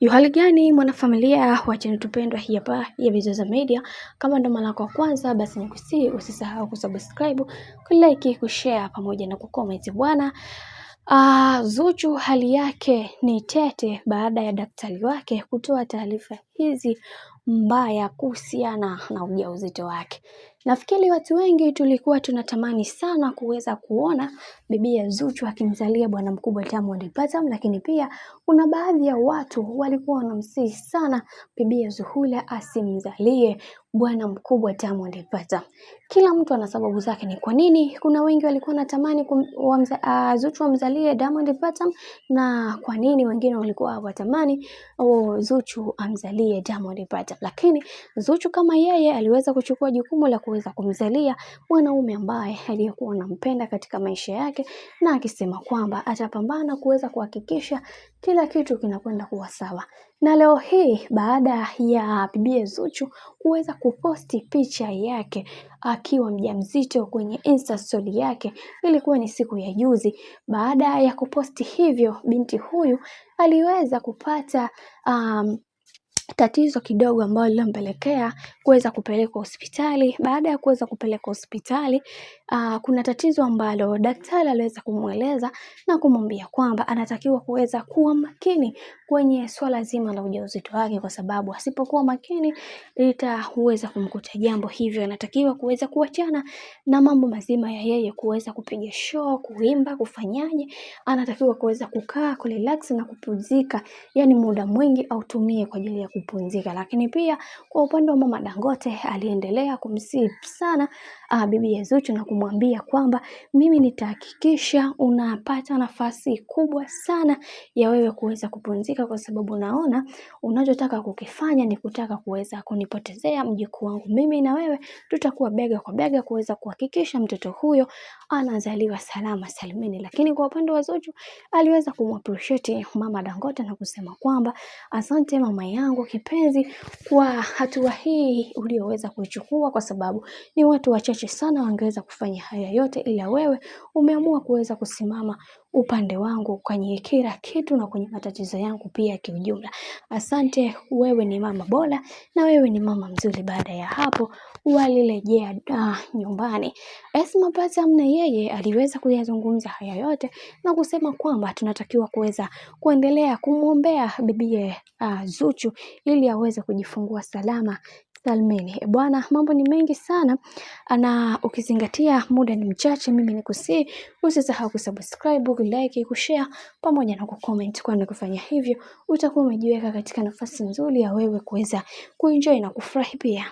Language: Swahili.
Hali gani mwanafamilia wa channel tupendwa hii hapa ya Bizoza Media. Kama ndo mara yako ya kwanza, basi nikusii usisahau kusubscribe, kulike, kushare pamoja na kucomment bwana. Zuchu hali yake ni tete baada ya daktari wake kutoa taarifa hizi mbaya kuhusiana na ujauzito wake. Nafikiri watu wengi tulikuwa tunatamani sana kuweza kuona bibi ya Zuchu akimzalia bwana mkubwa Diamond Platnumz, lakini pia kuna baadhi ya watu walikuwa wanamsihi sana bibi ya Zuhura asimzalie bwana mkubwa Diamond Platnumz. Kila mtu ana sababu zake ni kwa nini kuna wengi walikuwa wanatamani Zuchu amzalie Diamond Platnumz, na kwa nini wengine walikuwa hawatamani Zuchu amzalie Diamond Platnumz. Lakini Zuchu kama yeye aliweza kuchukua jukumu la kuweza kumzalia mwanaume ambaye aliyekuwa anampenda katika maisha yake, na akisema kwamba atapambana kuweza kuhakikisha kila kitu kinakwenda kuwa sawa. Na leo hii baada ya bibi Zuchu kuweza kuposti picha yake akiwa mjamzito kwenye Insta story yake, ilikuwa ni siku ya juzi. Baada ya kuposti hivyo, binti huyu aliweza kupata tatizo kidogo ambalo lilompelekea kuweza kupelekwa hospitali. Baada ya kuweza kupelekwa hospitali, kuna tatizo ambalo daktari aliweza kumueleza na kumwambia kwamba anatakiwa kuweza kuwa makini kwenye swala zima la ujauzito wake, kwa sababu asipokuwa makini litaweza kumkuta jambo. Hivyo anatakiwa kuweza kuachana na mambo mazima ya yeye kuweza kupiga show, kuimba, kufanyaje. Anatakiwa kuweza kukaa, kurelax na kupumzika, yani muda mwingi autumie kwa ajili ya kupumzika. Lakini pia kwa upande wa mama Dangote aliendelea kumsihi sana bibi ya Zuchu na kumwambia kwamba mimi nitahakikisha unapata nafasi kubwa sana ya wewe kuweza kupumzika, kwa sababu naona unachotaka kukifanya ni kutaka kuweza kunipotezea mjukuu wangu. Mimi na wewe tutakuwa bega kwa bega kuweza kuhakikisha mtoto huyo anazaliwa salama salimini. Lakini kwa upande wa Zuchu aliweza kumappreciate mama Dangote na kusema kwamba asante mama yangu kipenzi kwa hatua hii ulioweza kuichukua, kwa sababu ni watu wachache sana wangeweza kufanya haya yote, ila wewe umeamua kuweza kusimama upande wangu kwenye kila kitu na kwenye matatizo yangu pia kiujumla. Asante, wewe ni mama bora na wewe ni mama mzuri. Baada ya hapo walirejea nyumbani. Esma Platnumz na yeye aliweza kuyazungumza haya yote na kusema kwamba tunatakiwa kuweza kuendelea kumwombea bibi Zuchu ili aweze kujifungua salama salmini. Bwana, mambo ni mengi sana na ukizingatia muda ni mchache, mimi nikusii usisahau kusubscribe, kulike, kushare pamoja na kucomment, kwani kufanya hivyo utakuwa umejiweka katika nafasi nzuri ya wewe kuweza kuenjoy na kufurahi pia.